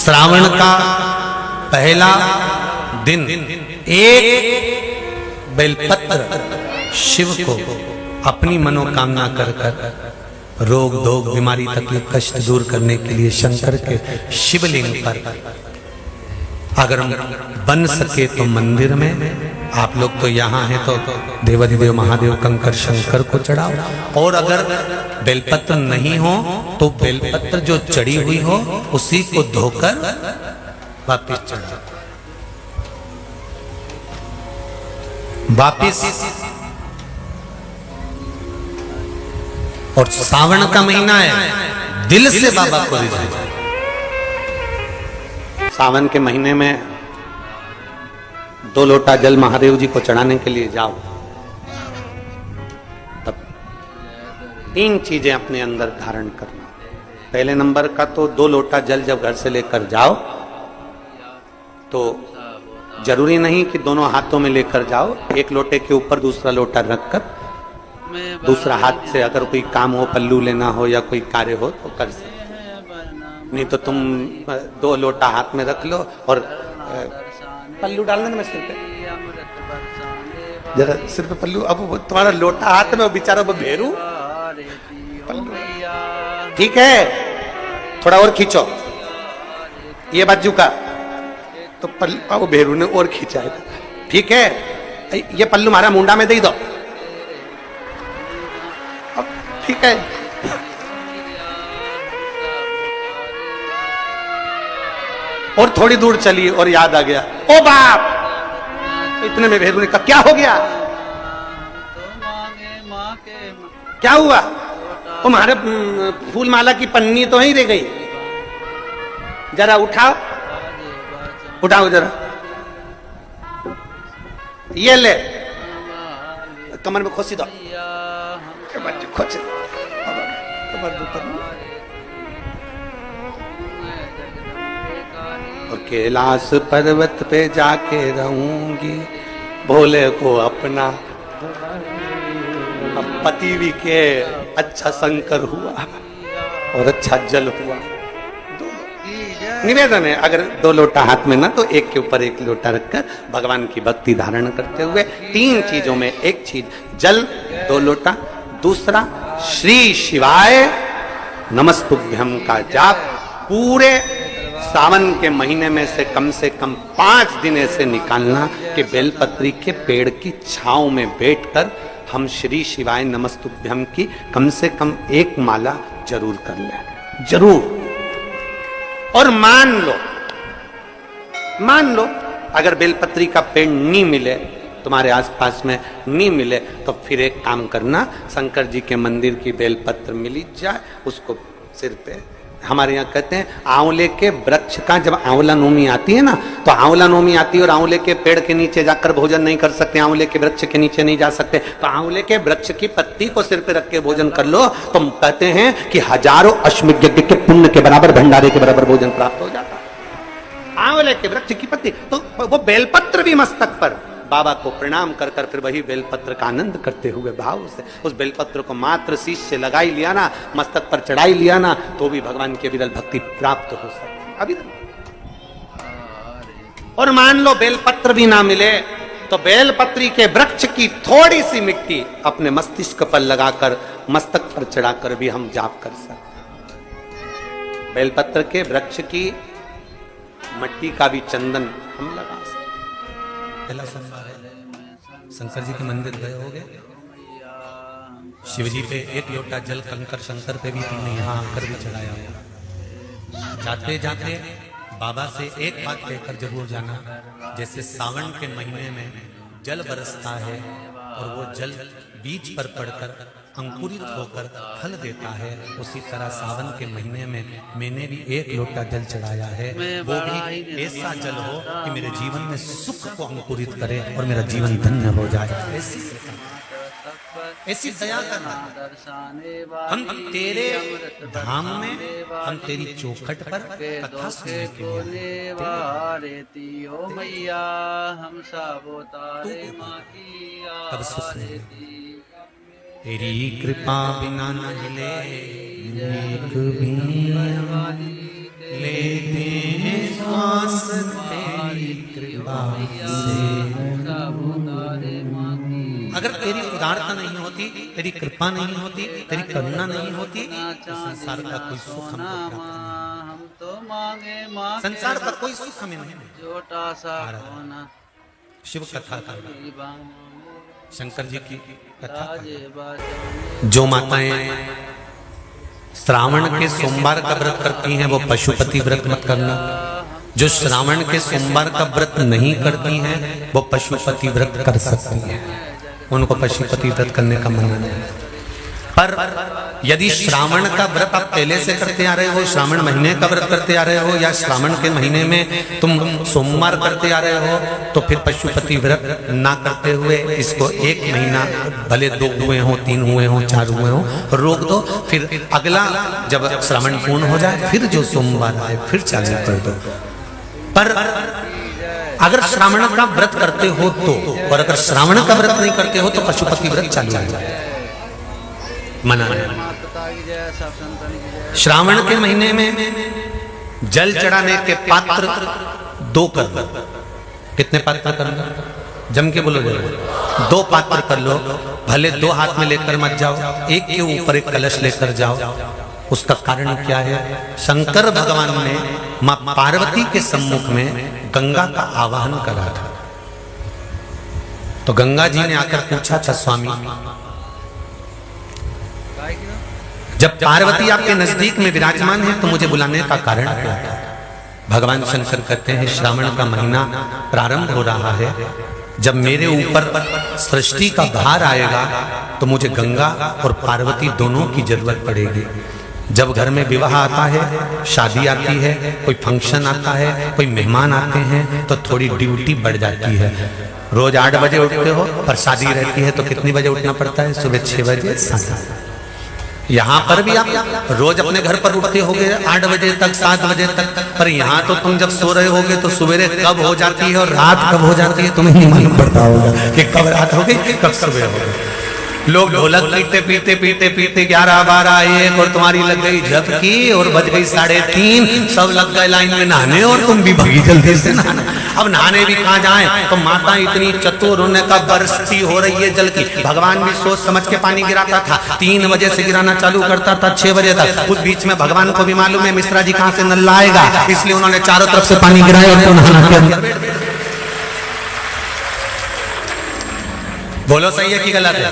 श्रावण का पहला दिन एक बेलपत्र शिव को अपनी मनोकामना कर कर रोग धोग बीमारी तकलीफ कष्ट दूर करने के लिए शंकर के शिवलिंग पर अगर बन सके तो मंदिर में, आप लोग तो यहाँ हैं तो देवाधिदेव महादेव कंकर शंकर को चढ़ाओ, और अगर बेलपत्र नहीं हो तो बेलपत्र जो चढ़ी हुई हो उसी को धोकर वापिस चढ़ाओ। वापिस। और सावन का महीना है, दिल से बाबा को रिझाओ। सावन के महीने में 2 लोटा जल महादेव जी को चढ़ाने के लिए जाओ, तब 3 चीजें अपने अंदर धारण करना। पहले नंबर का तो 2 लोटा जल जब घर से लेकर जाओ तो जरूरी नहीं कि दोनों हाथों में लेकर जाओ, एक लोटे के ऊपर दूसरा लोटा रखकर दूसरा हाथ से अगर कोई काम हो, पल्लू लेना हो या कोई कार्य हो तो कर सकते, नहीं तो तुम 2 लोटा हाथ में रख लो और पल्लू डालने में सिर पे, जरा सिर पे पल्लू। अब तुम्हारा लोटा हाथ में, बेचारा वो भेरू पल्लू, ठीक है, थोड़ा और खींचो ये बाजू का, तो पल्लू वो भेरू ने और खींचा है, ठीक है, ये पल्लू हमारा मुंडा में दे दो, अब ठीक है। और थोड़ी दूर चली और याद आ गया, ओ बाप, इतने में भेरू ने कहा क्या हो गया, क्या हुआ, तुम्हारे फूल माला की पन्नी तो ही रह गई, जरा उठाओ उठाओ जरा, ये ले कमर में खोसी दो, खोच और कैलाश पर्वत पे जाके रहूंगी भोले को अपना। अब पति भी के अच्छा शंकर हुआ और अच्छा जल हुआ। निवेदन है, अगर 2 लोटा हाथ में ना तो एक के ऊपर एक लोटा रखकर भगवान की भक्ति धारण करते हुए 3 चीजों में एक चीज जल 2 लोटा, दूसरा श्री शिवाय नमस्तुभ्यम का जाप पूरे सावन के महीने में से कम 5 दिन ऐसे निकालना कि बेलपत्री के पेड़ की छांव में बैठकर हम श्री शिवाय नमस्तुभ्यम की कम से कम 1 माला जरूर कर लें, जरूर। और मान लो अगर बेलपत्री का पेड़ नहीं मिले, तुम्हारे आसपास में नहीं मिले, तो फिर एक काम करना, शंकर जी के मंदिर की बेलपत्र मिली जाए, उसको सिर पे, हमारे यहाँ कहते हैं आंवले के वृक्ष का, जब आंवला नवमी आती है ना, तो आंवला नवमी आती है और आंवले के पेड़ के नीचे जाकर भोजन नहीं कर सकते, आंवले के वृक्ष के नीचे नहीं जा सकते, तो आंवले के वृक्ष की पत्ती को सिर पे रख के भोजन कर लो, तो कहते हैं कि हजारों अश्वमेध यज्ञ के पुण्य के बराबर, भंडारे के बराबर भोजन प्राप्त हो जाता है। आंवले के वृक्ष की पत्ती, तो वो बेलपत्र भी मस्तक पर बाबा को प्रणाम कर कर फिर वही बेलपत्र का आनंद करते हुए भाव से उस बेलपत्र को मात्र शीश से लगाई लिया ना, मस्तक पर चढ़ाई लिया ना, तो भी भगवान की अविरल भक्ति प्राप्त हो सकती अविरल। और मान लो बेलपत्र भी ना मिले तो बेलपत्री के वृक्ष की थोड़ी सी मिट्टी अपने मस्तिष्क पर लगाकर मस्तक पर चढ़ाकर भी हम जाप कर सकते। बेलपत्र के वृक्ष की मट्टी का भी चंदन हम लगा सकते। पहला सोमवार है, शंकर जी के मंदिर गए होगे, शिव जी पे 1 लोटा जल कंकर शंकर पे भी तुमने यहाँ आकर भी चढ़ाया होगा। जाते जाते बाबा से एक बात कहकर जरूर जाना, जैसे सावन के महीने में जल बरसता है और वो जल बीज पर पड़कर अंकुरित होकर फल देता है, उसी तरह सावन के महीने में मैंने भी 1 लोटा जल चढ़ाया है, वो भी ऐसा जल हो कि मेरे जीवन में सुख को अंकुरित करे और मेरा जीवन धन्य हो जाए। ऐसी दया करना। हम तेरे धाम में, हम तेरी चौखट पर कथा सुनने के लिए तब सुख तेरी कृपा बिना न हिले, लेते हैं तेरी उदारता नहीं होती, तेरी कृपा नहीं होती, तेरी करुणा नहीं होती, तो संसार का कोई सुख हमको प्राप्त नहीं। संसार का कोई सुख हमें नहीं। शिव कथा का शंकर जी की कथा, जो माताएं श्रावण के सोमवार का व्रत करती हैं वो पशुपति व्रत मत करना। जो श्रावण के सोमवार का व्रत नहीं करती हैं वो पशुपति व्रत कर सकती हैं, उनको पशुपति व्रत करने का मना नहीं। पर यदि श्रावण का व्रत आप पहले से करते आ रहे हो, श्रावण महीने का व्रत करते आ रहे हो, या श्रावण के महीने में तुम सोमवार करते आ रहे हो, तो फिर पशुपति व्रत ना करते हुए इसको 1 महीना, भले 2 हुए हो, 3 हुए हो, 4 हुए हो, रोक दो। फिर अगला जब श्रावण पूर्ण हो जाए फिर जो सोमवार आए फिर चालू कर दो। पर अगर श्रावण का व्रत करते हो तो, और अगर श्रावण का व्रत नहीं करते हो तो पशुपति व्रत चालू है, मना नहीं। श्रावण के महीने में जल चढ़ाने के पात्र 2 कर लो। कितने पात्र कर लो? जम के बोलो, 2 पात्र कर लो। भले 2 हाथ में लेकर मत जाओ, एक के ऊपर एक कलश लेकर जाओ। उसका कारण क्या है? शंकर भगवान ने मां पार्वती के सम्मुख में गंगा का आवाहन करा था। तो गंगा जी ने आकर पूछा था, स्वामी जब पार्वती आपके नजदीक में विराजमान है तो मुझे बुलाने का कारण क्या था? भगवान शंकर कहते हैं, श्रावण का महीना प्रारंभ हो रहा है, जब मेरे ऊपर सृष्टि का भार आएगा तो मुझे गंगा और पार्वती दोनों की जरूरत पड़ेगी। जब घर में विवाह आता है, शादी आती है, कोई फंक्शन आता है, कोई मेहमान आते हैं, तो थोड़ी ड्यूटी बढ़ जाती है। रोज 8 बजे उठते हो, पर शादी रहती है तो कितनी बजे उठना पड़ता है? सुबह 6 बजे 7। यहाँ पर भी आप रोज अपने घर पर उठते होगे 8 बजे तक, 7 बजे तक, पर यहाँ तो तुम जब सो रहे होगे तो सवेरे कब हो जाती है और रात कब हो जाती है तुम्हें नहीं मालूम पड़ता होगा कि कब रात हो गई कब सुबह हो गई। लोग ढोलक पीटते पीटते पीटते पीटते 11, 12, 1 और तुम्हारी लग गई झपकी और बज गई 3:30, सब लग गए लाइन में नहाने और तुम भी भगी जल्दी से नहाने। अब नहाने भी कहाँ जाएं? तो माता इतनी चतुर, उनका बरसती हो रही है जल की। भगवान भी सोच समझ के पानी गिराता था, 3 बजे से गिराना चालू करता था 6 बजे तक। उस बीच में भगवान को भी मालूम है मिश्रा जी कहाँ से नल लाएगा, इसलिए उन्होंने चारों तरफ से पानी गिराया और नहाना के अंदर। बोलो सही है कि गलत है?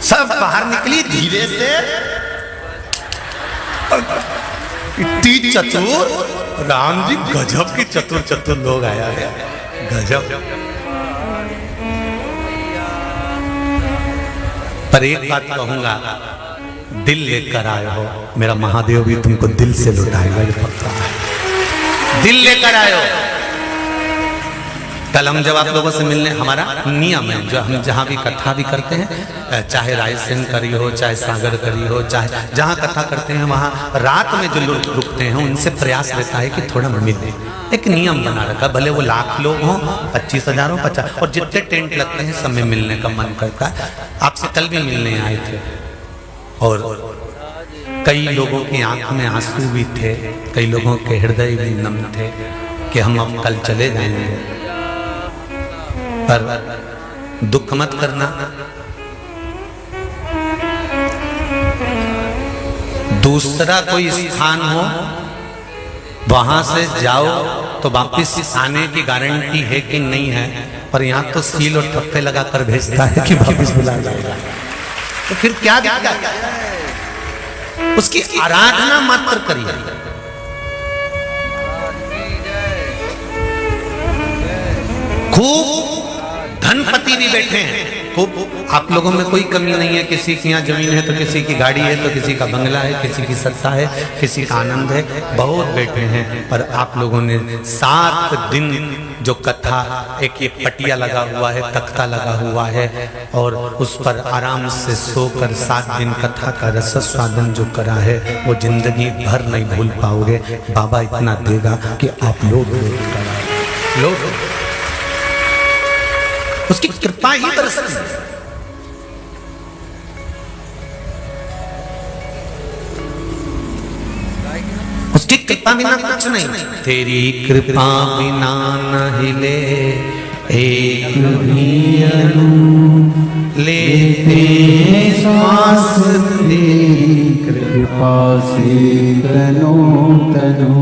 सब बाहर निकली धीरे से, इतनी चतुर, राम जी गजब के चतुर चतुर लोग आया है, गजब। पर एक बात कहूंगा, दिल लेकर आए हो, मेरा महादेव भी तुमको दिल से लुटाएगा, ये पक्का है। दिल लेकर आए हो। कल हम जब आप लोगों से मिलने, हमारा नियम है, जो हम जहाँ भी कथा भी करते हैं, चाहे रायसेन करी हो, चाहे सागर करी हो, चाहे जहाँ कथा करते हैं वहाँ रात में जो लोग रुकते हैं उनसे प्रयास रहता है कि थोड़ा मिले। एक नियम बना रखा, भले वो 1,00,000 लोग हों, 25,000 हो, 50, और जितने टेंट लगते हैं सब में मिलने का मन करता है। आपसे कल भी मिलने आए थे और कई लोगों की आंख में आंसू भी थे, कई लोगों के हृदय भी नम थे कि हम अब कल चले जाएंगे। पर दुख मत करना, दूसरा कोई स्थान हो वहां से जाओ तो वापिस आने की गारंटी है कि नहीं है, पर यहाँ तो सील और ठप्पे लगाकर भेजता है कि वापिस बुला जाएगा। तो फिर क्या दिक्कत? उसकी आराधना मात्र करिए। खूब धनपति भी बैठे हैं, खूब, आप लोगों में कोई कमी नहीं है। किसी की यहाँ जमीन है तो किसी की गाड़ी है, तो किसी का बंगला है, किसी की सत्ता है, किसी का आनंद है, बहुत बैठे हैं। पर आप लोगों ने 7 दिन जो कथा, एक ये पटिया लगा हुआ है, तख्ता लगा हुआ है, और उस पर आराम से सोकर 7 दिन कथा का रस स्वादन जो करा है वो जिंदगी भर नहीं भूल पाओगे। बाबा इतना देगा कि आप लोग उसकी कृपा ही बरसती है। उसकी कृपा बिना कुछ नहीं। तेरी कृपा बिना न हिले एक भी अणु, लेते श्वास तेरी कृपा से तनो तनो।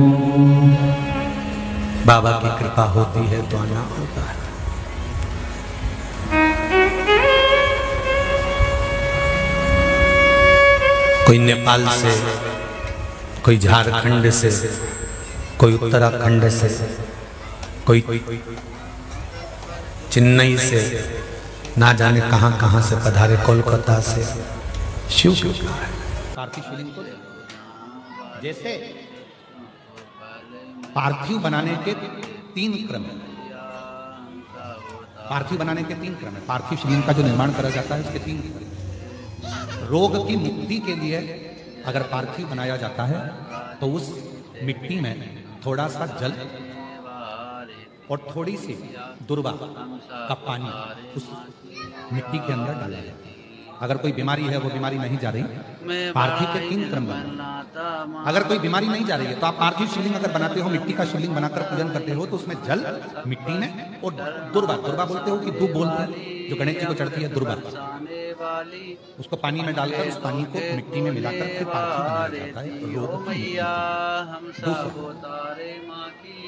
बाबा की कृपा होती है तो आना होता है। कोई नेपाल से, कोई झारखंड से, कोई उत्तराखंड से, कोई चेन्नई से, ना जाने कहां कहां से पधारे, कोलकाता से। शिव कृपा है। पार्थिव शिवलिंग को जैसे पार्थिव बनाने के 3 क्रम है। पार्थिव बनाने के 3 क्रम है। पार्थिव शिवलिंग का जो निर्माण करा जाता है उसके 3 क्रम। रोग की मुक्ति के लिए अगर पार्थिव बनाया जाता है तो उस मिट्टी में थोड़ा सा जल और थोड़ी सी दुर्वा का पानी उस मिट्टी के अंदर डाला जाता है। अगर कोई बीमारी है, वो बीमारी नहीं जा रही, पार्थिव के 3 क्रम बने। अगर कोई बीमारी नहीं जा रही है तो आप पार्थिव शिवलिंग अगर बनाते हो, मिट्टी का शिवलिंग बनाकर पूजन करते हो, तो उसमें जल मिट्टी में और दुर्वा, दुर्वा बोलते हो कि दूब बोलते हैं, जो गणेश जी को चढ़ती है दुर्वा, उसको पानी में डालकर उस पानी को मिट्टी में मिलाकर फिर पार्थिव बनाया जाता है। रोग की दूसरा,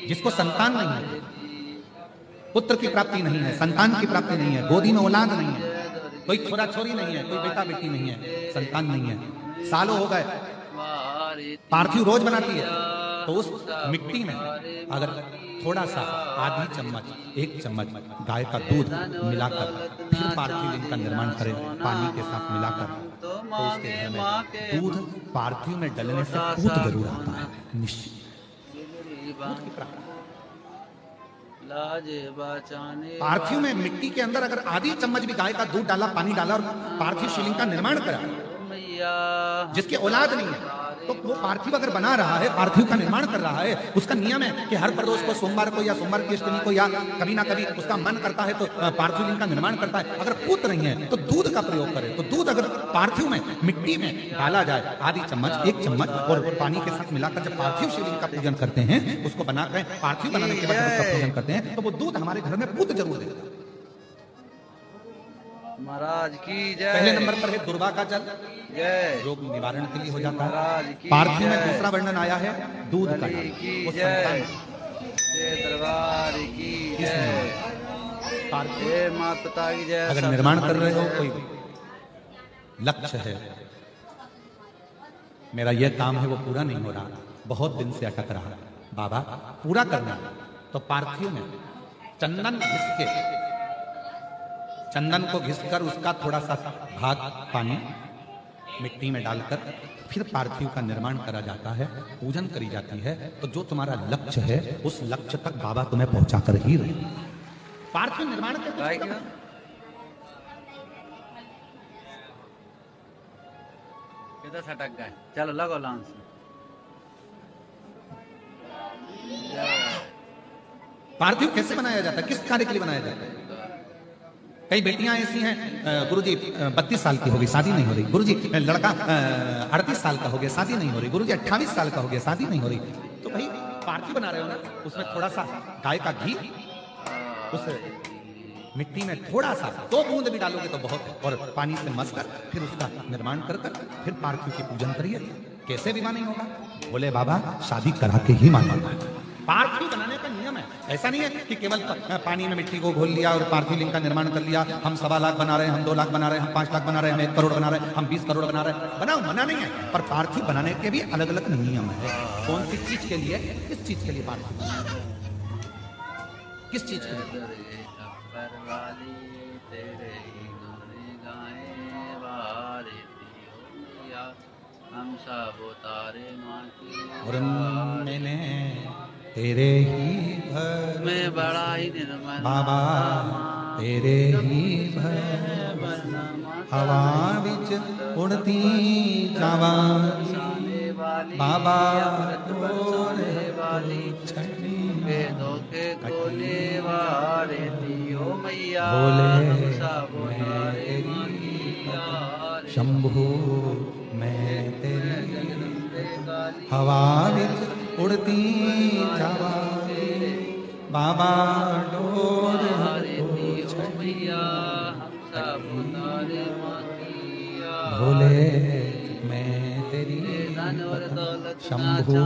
जिसको संतान नहीं है, पुत्र की प्राप्ति नहीं है, संतान की प्राप्ति नहीं है, गोदी में औलाद नहीं है, कोई छोरा छोरी नहीं है, कोई बेटा बेटी नहीं है, संतान नहीं है, सालों हो गए, पार्थिव रोज बनाती है, तो उस मिट्टी में अगर थोड़ा सा आधी चम्मच, 1 चम्मच गाय का दूध मिलाकर फिर पार्थिव लिंग का निर्माण करें, पानी के साथ मिलाकर, तो उसके घर में दूध पार्थिव में डलने से पूत जरूर आता है, निश्चित। पार्थिव में मिट्टी के अंदर अगर आधी चम्मच भी गाय का दूध डाला, पानी डाला और पार्थिव शिवलिंग का निर्माण करा, जिसकी औलाद नहीं है, तो वो पार्थिव अगर बना रहा है, पार्थिव का निर्माण कर रहा है, उसका नियम है कि हर प्रदोष को, सोमवार को या सोमवार की अष्टमी को या कभी ना कभी उसका मन करता है तो पार्थिव लिंग का निर्माण करता है। अगर पुत नहीं है तो दूध का प्रयोग करे। तो दूध अगर पार्थिव में मिट्टी में डाला जाए, आधी चम्मच, 1 चम्मच और पानी के साथ मिलाकर जब पार्थिव शिवलिंग का पूजन करते हैं, उसको बनाकर पार्थिव बनाने के बाद उसका पूजन करते हैं, तो वो दूध हमारे घर में पुत जरूर देता है। महाराज की जय। पहले नंबर पर है दुर्वा का जल, रोग निवारण के लिए हो जाता है। पार्थिव में दूसरा वर्णन आया है दूध का जल, वो संतान। दरबार की जय। माता की जय। अगर निर्माण कर रहे हो, कोई लक्ष्य है, मेरा यह काम है वो पूरा नहीं हो रहा, बहुत दिन से अटक रहा, बाबा पूरा करना है, तो पार्थिव में चंदन को घिसकर उसका थोड़ा सा भाग पानी मिट्टी में डालकर फिर पार्थिव का निर्माण करा जाता है, पूजन करी जाती है। तो जो तुम्हारा लक्ष्य है उस लक्ष्य तक बाबा तुम्हें पहुंचा कर ही रहे। पार्थिव निर्माण के किधर सटक गए, चलो लगो लांस। पार्थिव कैसे बनाया जाता है, किस कार्य के लिए बनाया जाता है? कई बेटियां ऐसी हैं, गुरुजी 32 साल की हो गई, शादी नहीं हो रही। गुरुजी लड़का 38 साल का हो गया, शादी नहीं हो रही। गुरुजी 28 साल का हो गया, शादी नहीं हो रही। तो भाई पार्थिव बना रहे हो ना, उसमें थोड़ा सा गाय का घी उस मिट्टी में थोड़ा सा 2 बूंद भी डालोगे तो बहुत है, और पानी से मसकर फिर उसका निर्माण कर फिर पार्थिव की पूजन करिए। कैसे विवाह नहीं होगा? बोले बाबा शादी करा के ही माना। पार्थिव बनाने का नियम है, ऐसा नहीं है कि केवल पानी में मिट्टी को घोल लिया और पार्थिव लिंग का निर्माण कर लिया। हम 1.25 लाख बना रहे हैं, हम 2 लाख बना रहे हैं, हम 5 लाख बना रहे हैं, हम 1 करोड़ बना रहे हैं, हम 20 करोड़ बना रहे हैं। बनाओ, मना नहीं है, पर पार्थिव बनाने के भी अलग अलग नियम है। कौन सी चीज के लिए, किस चीज के लिए पार्थिव, किस चीज के लिए? हम सब उतारे माँ की और मैंने तेरे ही भर में बड़ा ही निर्मल बाबा तेरे ही भर हवा बिच उड़ती जावा बाबा तोरे वाली वेदों के खोले वाले दियो मैया बोले सब उतारे शंभु मैं तेरी हवा बिच उड़ती जावा बाबा डोर भोले मैं तेरी शंभू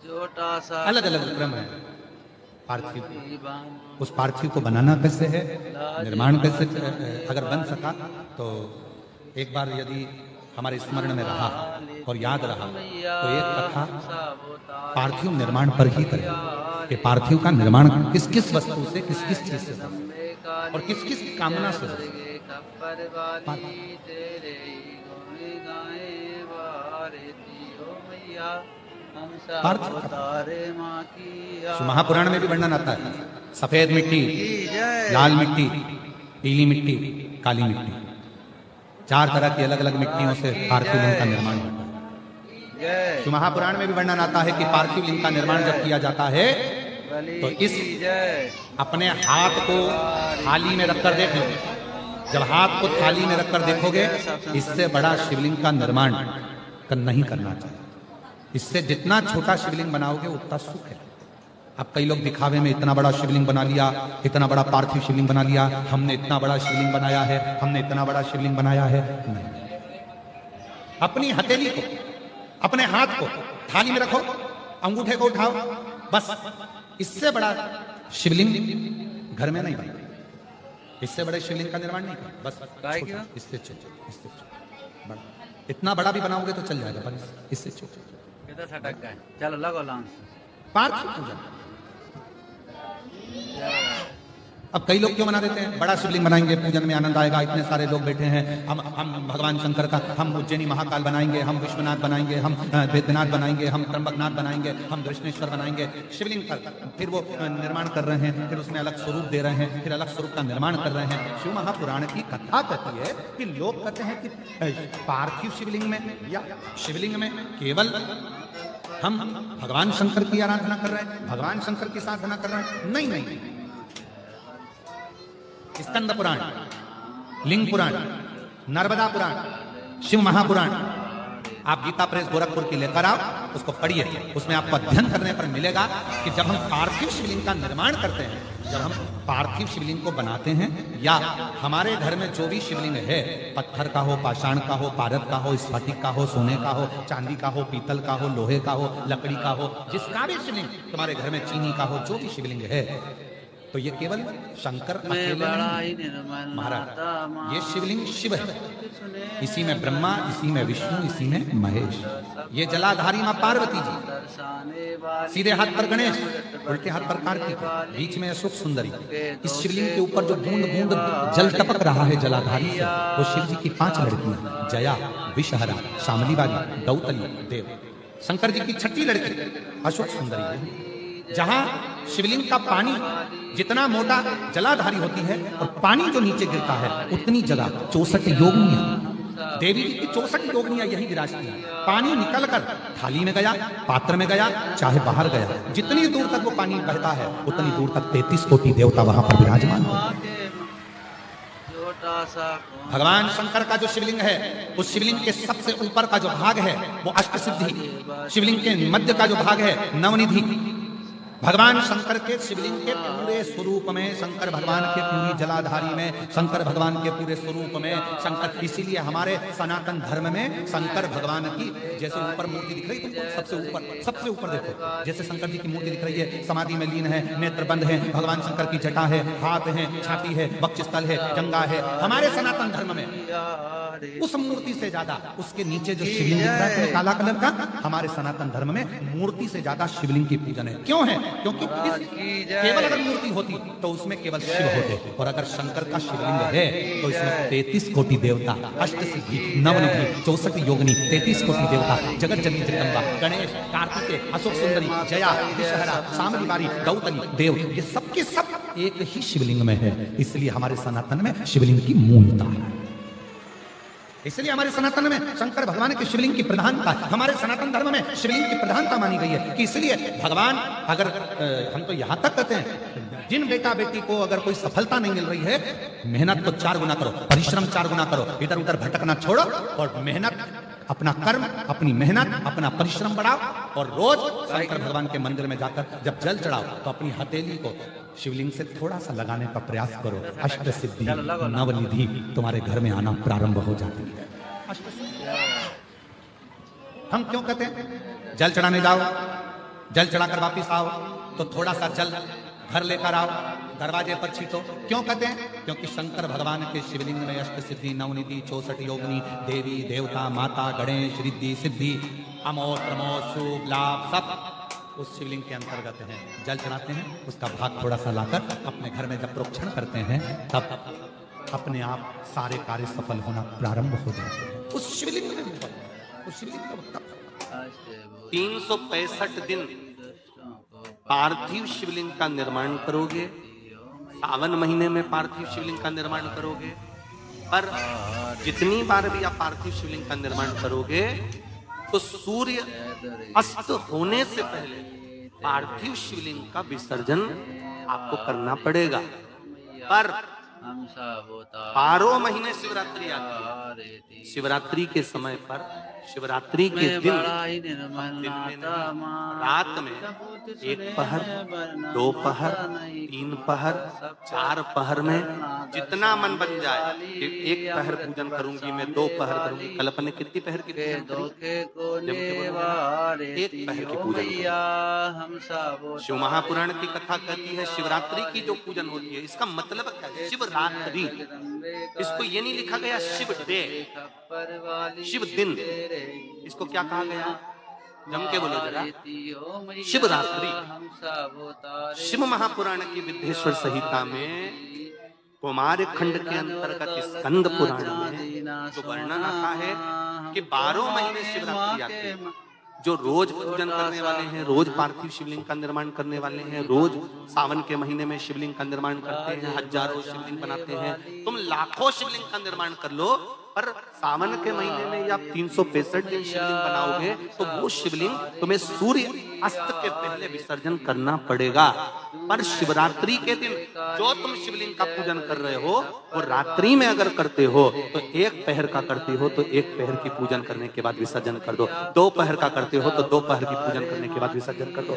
छोटा सा अलग अलग क्रम है पार्थिव। उस पार्थिव को बनाना कैसे है, निर्माण कैसे, अगर बन सका तो एक बार यदि हमारे स्मरण में रहा और याद रहा तो एक कथा पार्थिव निर्माण पर ही करें कि पार्थिव का निर्माण किस किस वस्तु से, किस किस चीज से और किस किस कामना से महापुराण में भी वर्णन आता है। सफेद मिट्टी, लाल मिट्टी, पीली मिट्टी, काली मिट्टी, 4 तरह की अलग अलग मिट्टियों से पार्थिव लिंग का निर्माण होता है। तो महापुराण में भी वर्णन आता है कि पार्थिव लिंग का निर्माण जब किया जाता है तो इस अपने हाथ को थाली में रखकर देख लो। जब हाथ को थाली में रखकर देखोगे इससे बड़ा शिवलिंग का निर्माण नहीं करना चाहिए। इससे जितना छोटा शिवलिंग बनाओगे उतना सुख है। अब कई लोग दिखावे में इतना बड़ा शिवलिंग बना लिया, इतना बड़ा पार्थिव शिवलिंग बना लिया, हमने इतना बड़ा शिवलिंग बनाया है, हमने इतना बड़ा शिवलिंग बनाया है। नहीं, अपनी हथेली को, अपने हाथ को थाली में रखो, अंगूठे को उठाओ, बस। इससे बड़ा शिवलिंग घर में नहीं बना, इससे बड़े शिवलिंग का निर्माण नहीं करो, बस इससे छोटा। इतना बड़ा भी बनाओगे तो चल जाएगा, पर इससे छोटा। सटक गए, चलो लगो लांस। पार्थिव पूजा अब कई लोग क्यों बना देते हैं, बड़ा शिवलिंग बनाएंगे, पूजन में आनंद आएगा, इतने सारे लोग बैठे हैं, हम भगवान शंकर का, हम उज्जैनी महाकाल बनाएंगे, हम विश्वनाथ बनाएंगे, हम वैद्यनाथ बनाएंगे, हम त्र्यंबकनाथ बनाएंगे, हम दृष्णेश्वर बनाएंगे। शिवलिंग पर फिर वो निर्माण कर रहे हैं, फिर उसमें अलग स्वरूप दे रहे हैं, फिर अलग स्वरूप का निर्माण कर रहे हैं। शिव महापुराण की कथा कहती है कि लोग कहते हैं कि पार्थिव शिवलिंग में या शिवलिंग में केवल हम भगवान शंकर की आराधना कर रहे हैं, भगवान शंकर की साधना कर रहे हैं। नहीं नहीं, स्कंद पुराण, लिंग पुराण, नर्मदा पुराण, शिव महापुराण, आप गीता प्रेस गोरखपुर की लेकर आओ, उसको पढ़िए। उसमें आपको अध्ययन करने पर मिलेगा कि जब हम पार्थिव शिवलिंग का निर्माण करते हैं, जब हम पार्थिव शिवलिंग को बनाते हैं, या हमारे घर में जो भी शिवलिंग है, पत्थर का हो, पाषाण का हो, पारद का हो, स्फटिक का हो, सोने का हो, चांदी का हो, पीतल का हो, लोहे का हो, लकड़ी का हो, जिसका भी शिवलिंग तुम्हारे घर में, चीनी का हो, जो भी शिवलिंग है, तो ये केवल शंकर अकेले नहीं, महाराज ये शिवलिंग शिव है। इसी में ब्रह्मा, इसी में विष्णु, इसी में महेश। ये जलाधारी मां पार्वती जी, सीधे हाथ पर गणेश, उल्टे हाथ पर कार्तिक, बीच में अशोक सुंदरी। इस शिवलिंग के ऊपर जो बूंद बूंद जल टपक रहा है जलाधारी से, वो शिव जी की 5 लड़कियां, जया, विषहरा, शामली बारी, दौतली, देव। शंकर जी की 6ठी लड़की अशोक सुंदरी है। जहां शिवलिंग का पानी जितना मोटा जलाधारी होती है और पानी जो नीचे गिरता है, उतनी जगह 64 योगिनियां, देवी जी की 64 योगिनियां यही विराजती हैं। पानी निकलकर थाली में गया, पात्र में गया, चाहे बाहर गया, जितनी दूर तक वो पानी बहता है उतनी दूर तक 33 कोटि देवता वहां पर विराजमान होते हैं। भगवान शंकर का जो शिवलिंग है, उस शिवलिंग के सबसे ऊपर का जो भाग है वो अष्टसिद्धि, शिवलिंग के मध्य का जो भाग है नवनिधि। भगवान शंकर के शिवलिंग के पूरे स्वरूप में, शंकर भगवान के पूरी जलाधारी में, शंकर भगवान के पूरे स्वरूप में शंकर, इसीलिए हमारे सनातन धर्म में शंकर भगवान की जैसे ऊपर मूर्ति दिख रही है, सबसे ऊपर देखो, जैसे शंकर जी की मूर्ति दिख रही है, समाधि में लीन है, नेत्र बंद है, भगवान शंकर की जटा है, हाथ है, छाती है, वक्षस्थल है, जंगा है। हमारे सनातन धर्म में उस मूर्ति से ज्यादा उसके नीचे जो शिवलिंग दिख रहा है काला कलर का, हमारे सनातन धर्म में मूर्ति से ज्यादा शिवलिंग की पूजन है। क्यों है? क्योंकि केवल अगर मूर्ति होती तो उसमें केवल शिव होते, और अगर शंकर का शिवलिंग है तो इसमें 33 कोटि देवता, अष्टसिद्धि, नवनिधि, 64 योगिनी, 33 कोटि देवता, जगत जननी जगदम्बा, गणेश, कार्तिकेय, अशोक सुंदरी, जया, विषहरा, शामली बारी, दौतली, देव, ये सबके सब एक ही शिवलिंग में है। इसलिए हमारे सनातन में शिवलिंग की मूलता है। इसलिए हमारे सनातन में शंकर भगवान के शिवलिंग की प्रधानता, हमारे सनातन धर्म में शिवलिंग की प्रधानता मानी गई है कि इसलिए भगवान अगर हम तो यहां तक कहते हैं जिन बेटा बेटी को अगर कोई सफलता नहीं मिल रही है, मेहनत तो 4 गुना करो, परिश्रम 4 गुना करो, इधर उधर भटकना छोड़ो और मेहनत, अपना कर्म, अपनी मेहनत, अपना परिश्रम बढ़ाओ और रोज शंकर भगवान के मंदिर में जाकर जब जल चढ़ाओ तो अपनी हथेली को शिवलिंग से थोड़ा सा लगाने का प्रयास करो। अष्ट सिद्धि नवनिधि तुम्हारे घर में आना प्रारंभ हो जाती है। हम क्यों कहते हैं जल चढ़ाने जाओ, जल चढ़ाकर वापिस आओ तो थोड़ा सा जल घर लेकर आओ, दरवाजे पर छीटो। क्यों कहते हैं? क्योंकि शंकर भगवान के शिवलिंग में अष्ट सिद्धि नवनिधि 64 योगिनी देवी देवता माता गणेश रिद्धि सिद्धि अमोघ प्रमोद शुभ लाभ सब उस शिवलिंग के अंतर्गत हैं। जल चढ़ाते हैं, उसका भाग थोड़ा सा लाकर अपने घर में जब प्रोक्षण करते हैं तब अपने आप सारे कार्य सफल होना प्रारंभ हो जाते हैं। उस शिवलिंग में 365 दिन पार्थिव शिवलिंग का निर्माण करोगे, सावन महीने में पार्थिव शिवलिंग का निर्माण करोगे, पर जितनी बार भी आप पार्थिव शिवलिंग का निर्माण करोगे तो सूर्य अस्त होने से पहले पार्थिव शिवलिंग का विसर्जन आपको करना पड़ेगा। पर 12 महीने शिवरात्रि आती है, शिवरात्रि के समय पर शिवरात्रि के दिन रात में 1 पहर 2 पहर 3 पहर 4 पहर में जितना मन बन जाए कि 1 पहर पूजन करूंगी मैं, 2 पहर करूंगी। कल अपने कितनी पहर की पूजन करी? 1 पहर की पूजन। शिव महापुराण की कथा कहती है शिवरात्रि की जो पूजन होती है, इसका मतलब क्या है? शिवरात्रि, इसको ये नहीं लिखा गया शिव डे, शिव दिन, इसको क्या कहा गया? जम के बोलो जरा, शिवरात्रि। शिव महापुराण की विद्येश्वर संहिता में कुमार खंड के अंतर्गत स्कंद पुराण में जो वर्णन आता है कि 12 महीने शिवरात्रि आते हैं। जो रोज पूजन करने वाले हैं, रोज पार्थिव शिवलिंग का निर्माण करने वाले हैं, रोज सावन के महीने में शिवलिंग का निर्माण करते हैं, हजारों शिवलिंग बनाते हैं। तुम लाखों शिवलिंग का निर्माण कर लो, पर सावन के महीने में या 365 दिन शिवलिंग बनाओगे तो वो शिवलिंग तुम्हें सूर्य अस्त के पहले विसर्जन करना पड़ेगा। पर शिवरात्रि के दिन जो तुम शिवलिंग का पूजन कर रहे हो वो रात्रि में अगर करते हो तो 1 पहर का करते हो तो 1 पहर की पूजन करने के बाद विसर्जन कर दो, 2 पहर का करते हो तो 2 पहर की पूजन करने के बाद विसर्जन कर दो,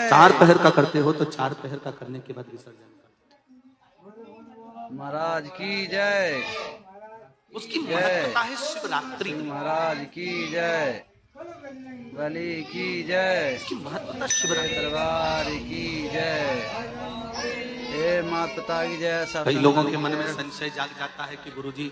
4 पहर का करते हो तो 4 पहर का करने के बाद विसर्जन कर दो। महाराज की जय। उसकी महत्ता है शिवरात्रि। महाराज की जय, बलि की जय, इसकी महत्ता शिवरात्रि, दरबार की जय, हे माता पिता की जय। कई लोगों के मन में संशय जाग जाता है कि गुरुजी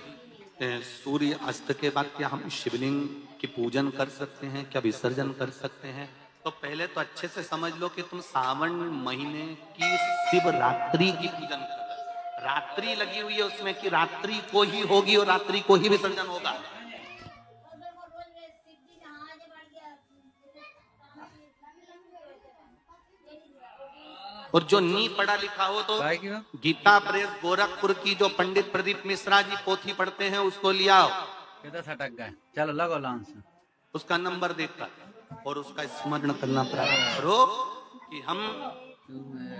सूर्य अस्त के बाद क्या हम शिवलिंग की पूजन कर सकते हैं, क्या विसर्जन कर सकते हैं? तो पहले तो अच्छे से समझ लो कि तुम सावन महीने की शिवरात्रि की पूजन कर, रात्रि लगी हुई है उसमें कि रात्रि को ही होगी और रात्रि को ही विसर्जन होगा। और जो नी पढ़ा लिखा हो तो गीता प्रेस गोरखपुर की जो पंडित प्रदीप मिश्रा जी पोथी पढ़ते हैं उसको लिया आओ। सटक गए, चलो लगो लांस, उसका नंबर देखकर और उसका स्मरण करना प्रारंभ करो कि हम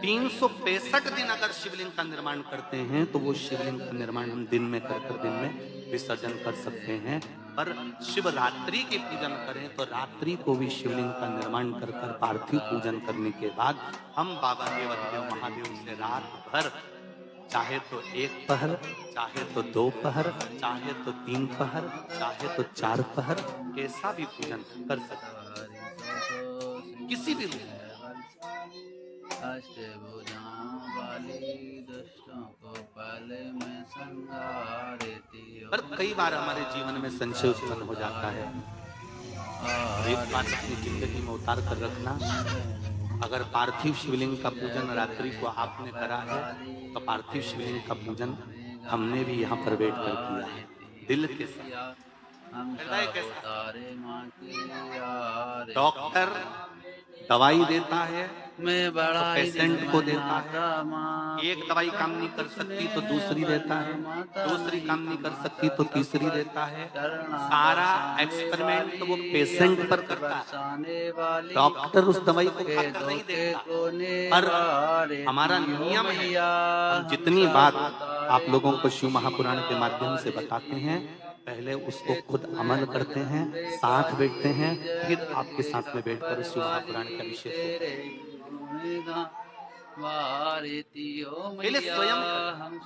365 दिन अगर शिवलिंग का निर्माण करते हैं तो वो शिवलिंग का निर्माण हम दिन में कर दिन में विसर्जन कर सकते हैं। पर शिवरात्रि की पूजन करें तो रात्रि को भी शिवलिंग का निर्माण कर पार्थिव पूजन करने के बाद हम बाबा देवदेव महादेव से रात भर चाहे तो 1 पहर, चाहे तो 2 पहर, चाहे तो 3 पहर, चाहे तो 4 पहर, कैसा भी पूजन कर सकते हैं किसी भी रूप। पर कई बार हमारे जीवन में संशय उत्पन्न हो जाता है। एक बात अपनी जिंदगी में उतार कर रखना, अगर पार्थिव शिवलिंग का पूजन रात्रि को आपने करा है तो पार्थिव शिवलिंग का पूजन हमने भी यहाँ पर बैठ कर किया है, दिल के साथ। डॉक्टर दवाई देता है मैं बड़ा तो पेशेंट को देता है। माँ एक दवाई काम नहीं कर सकती तो दूसरी देता है, दूसरी काम नहीं कर सकती तो तीसरी देता है। सारा एक्सपेरिमेंट तो वो पेशेंट पर करता है, डॉक्टर उस दवाई को खाकर नहीं देता। पर हमारा नियम है, हम जितनी बात आप लोगों को शिव महापुराण के माध्यम से बताते हैं, पहले उसको खुद अमल करते हैं, साथ बैठते हैं, फिर आपके साथ में बैठकर शिव महापुराण का विषय वारिति ओ पहले स्वयं मैया हम